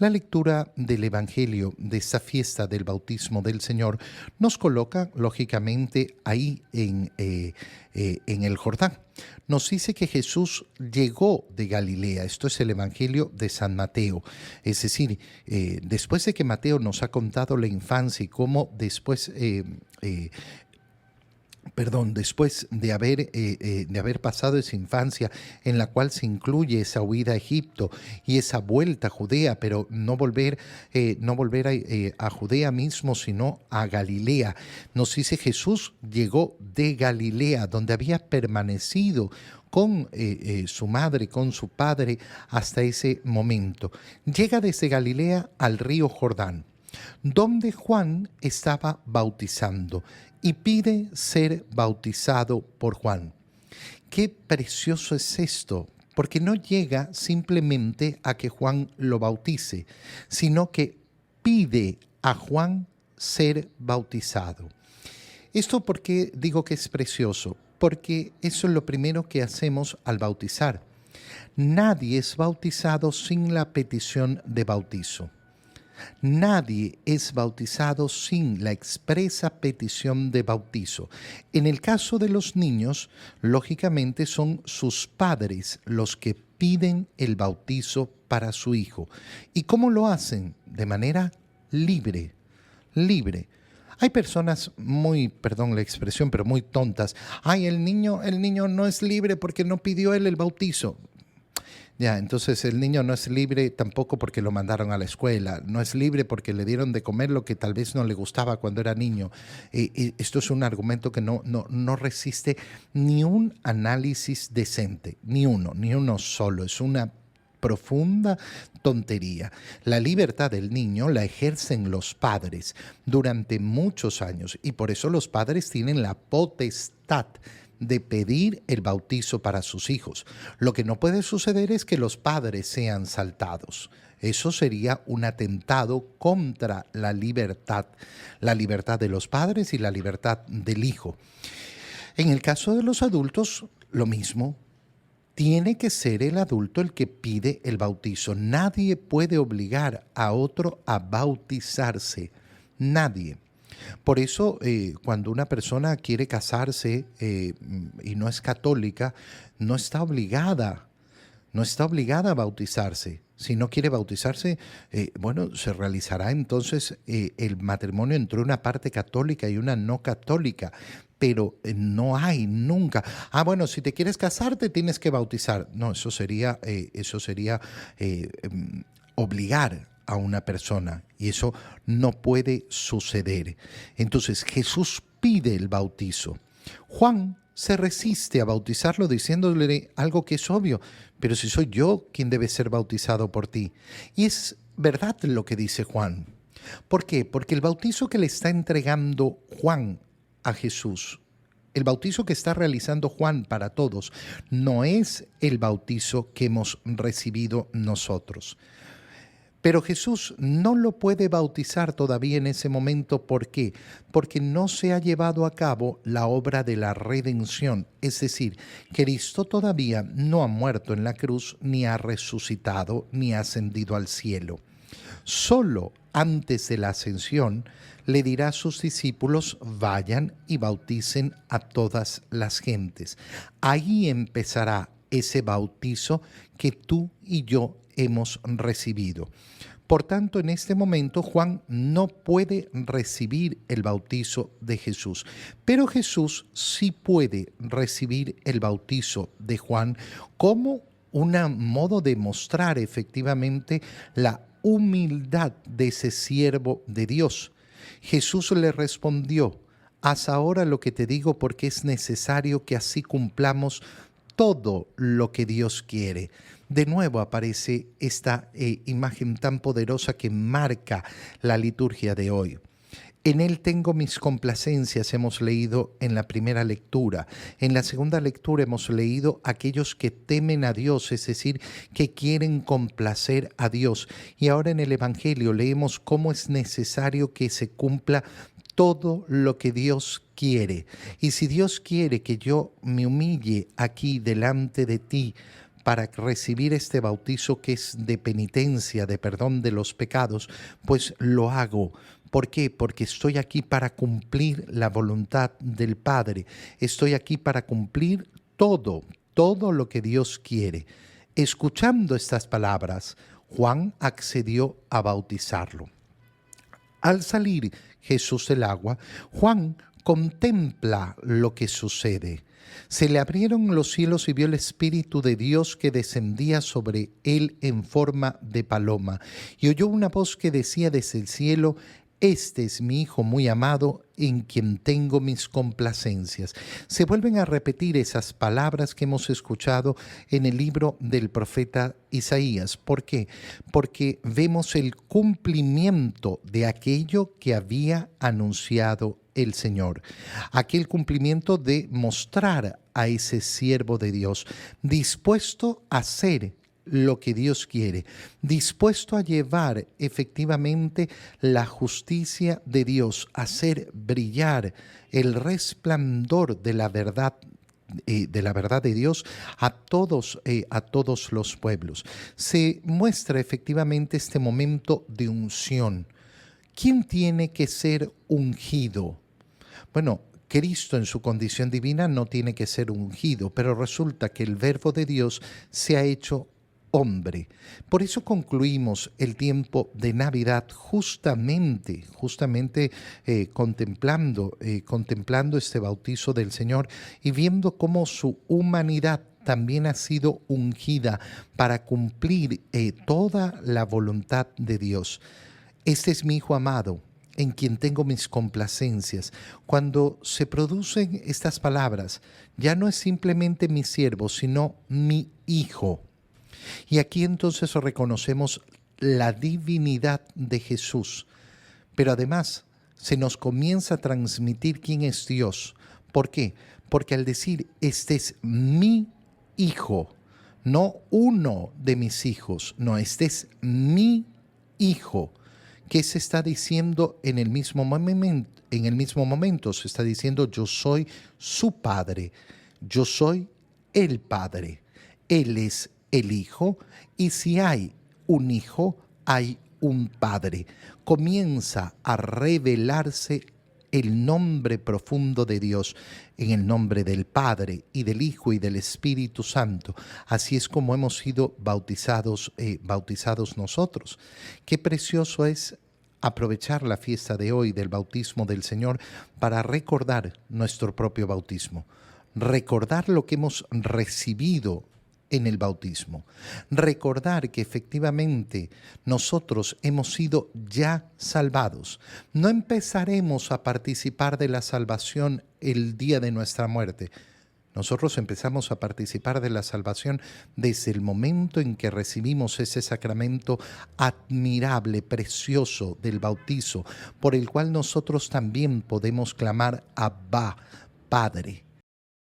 La lectura del Evangelio de esta fiesta del bautismo del Señor nos coloca, lógicamente, ahí en el Jordán. Nos dice que Jesús llegó de Galilea. Esto es el Evangelio de San Mateo. Es decir, después de que Mateo nos ha contado la infancia y cómo después de haber pasado esa infancia en la cual se incluye esa huida a Egipto y esa vuelta a Judea, pero no volver a Judea mismo, sino a Galilea. Nos dice Jesús llegó de Galilea, donde había permanecido con su madre, con su padre, hasta ese momento. Llega desde Galilea al río Jordán, donde Juan estaba bautizando, y pide ser bautizado por Juan. Qué precioso es esto, porque no llega simplemente a que Juan lo bautice, sino que pide a Juan ser bautizado. ¿Esto por qué digo que es precioso? Porque eso es lo primero que hacemos al bautizar. Nadie es bautizado sin la petición de bautizo. Nadie es bautizado sin la expresa petición de bautizo. En el caso de los niños, lógicamente son sus padres los que piden el bautizo para su hijo. ¿Y cómo lo hacen? De manera libre, libre. Hay personas muy, perdón la expresión, pero muy tontas. Ay, el niño no es libre porque no pidió él el bautizo. Ya, entonces el niño no es libre tampoco porque lo mandaron a la escuela, no es libre porque le dieron de comer lo que tal vez no le gustaba cuando era niño. Esto es un argumento que no resiste ni un análisis decente, ni uno solo. Es una profunda tontería. La libertad del niño la ejercen los padres durante muchos años y por eso los padres tienen la potestad de pedir el bautizo para sus hijos. Lo que no puede suceder es que los padres sean saltados. Eso sería un atentado contra la libertad de los padres y la libertad del hijo. En el caso de los adultos, lo mismo. Tiene que ser el adulto el que pide el bautizo. Nadie puede obligar a otro a bautizarse. Nadie. Por eso, cuando una persona quiere casarse y no es católica, no está obligada a bautizarse. Si no quiere bautizarse, bueno, se realizará entonces el matrimonio entre una parte católica y una no católica. Pero no hay nunca. Bueno, si te quieres casar, te tienes que bautizar. No, eso sería obligar a una persona y eso no puede suceder. Entonces Jesús pide el bautizo. Juan se resiste a bautizarlo diciéndole algo que es obvio, pero si soy yo quien debe ser bautizado por ti. Y es verdad lo que dice Juan. ¿Por qué? Porque el bautizo que le está entregando Juan a Jesús, el bautizo que está realizando Juan para todos, no es el bautizo que hemos recibido nosotros. Pero Jesús no lo puede bautizar todavía en ese momento. ¿Por qué? Porque no se ha llevado a cabo la obra de la redención. Es decir, Cristo todavía no ha muerto en la cruz, ni ha resucitado, ni ha ascendido al cielo. Solo antes de la ascensión le dirá a sus discípulos: vayan y bauticen a todas las gentes. Ahí empezará ese bautizo que tú y yo hemos recibido. Por tanto, en este momento Juan no puede recibir el bautizo de Jesús, pero Jesús sí puede recibir el bautizo de Juan como un modo de mostrar efectivamente la humildad de ese siervo de Dios. Jesús le respondió: haz ahora lo que te digo, porque es necesario que así cumplamos todo lo que Dios quiere. De nuevo aparece esta imagen tan poderosa que marca la liturgia de hoy. En Él tengo mis complacencias, hemos leído en la primera lectura. En la segunda lectura hemos leído aquellos que temen a Dios, es decir, que quieren complacer a Dios. Y ahora en el Evangelio leemos cómo es necesario que se cumpla todo lo que Dios quiere. Y si Dios quiere que yo me humille aquí delante de ti para recibir este bautizo que es de penitencia, de perdón de los pecados, pues lo hago. ¿Por qué? Porque estoy aquí para cumplir la voluntad del Padre. Estoy aquí para cumplir todo lo que Dios quiere. Escuchando estas palabras, Juan accedió a bautizarlo. Al salir Jesús del agua, Juan contempla lo que sucede. Se le abrieron los cielos y vio el Espíritu de Dios que descendía sobre él en forma de paloma. Y oyó una voz que decía desde el cielo: este es mi Hijo muy amado, en quien tengo mis complacencias. Se vuelven a repetir esas palabras que hemos escuchado en el libro del profeta Isaías. ¿Por qué? Porque vemos el cumplimiento de aquello que había anunciado el Señor. Aquel cumplimiento de mostrar a ese siervo de Dios dispuesto a hacer lo que Dios quiere, dispuesto a llevar efectivamente la justicia de Dios, a hacer brillar el resplandor de la verdad de Dios a todos los pueblos. Se muestra efectivamente este momento de unción. ¿Quién tiene que ser ungido? Bueno, Cristo en su condición divina no tiene que ser ungido, pero resulta que el Verbo de Dios se ha hecho hombre. Por eso concluimos el tiempo de Navidad justamente contemplando este bautizo del Señor y viendo cómo su humanidad también ha sido ungida para cumplir toda la voluntad de Dios. Este es mi Hijo amado, en quien tengo mis complacencias. Cuando se producen estas palabras, ya no es simplemente mi siervo, sino mi Hijo. Y aquí entonces reconocemos la divinidad de Jesús, pero además se nos comienza a transmitir quién es Dios. ¿Por qué? Porque al decir, este es mi Hijo, no uno de mis hijos, no, este es mi Hijo. ¿Qué se está diciendo en el mismo momento? En el mismo momento se está diciendo: yo soy su Padre, yo soy el Padre, Él es el Hijo, y si hay un Hijo, hay un Padre. Comienza a revelarse el nombre profundo de Dios en el nombre del Padre y del Hijo y del Espíritu Santo. Así es como hemos sido bautizados nosotros. Qué precioso es aprovechar la fiesta de hoy del bautismo del Señor para recordar nuestro propio bautismo, recordar lo que hemos recibido en el bautismo, recordar que efectivamente nosotros hemos sido ya salvados. No empezaremos a participar de la salvación el día de nuestra muerte. Nosotros empezamos a participar de la salvación desde el momento en que recibimos ese sacramento admirable, precioso del bautizo, por el cual nosotros también podemos clamar Abba, Padre.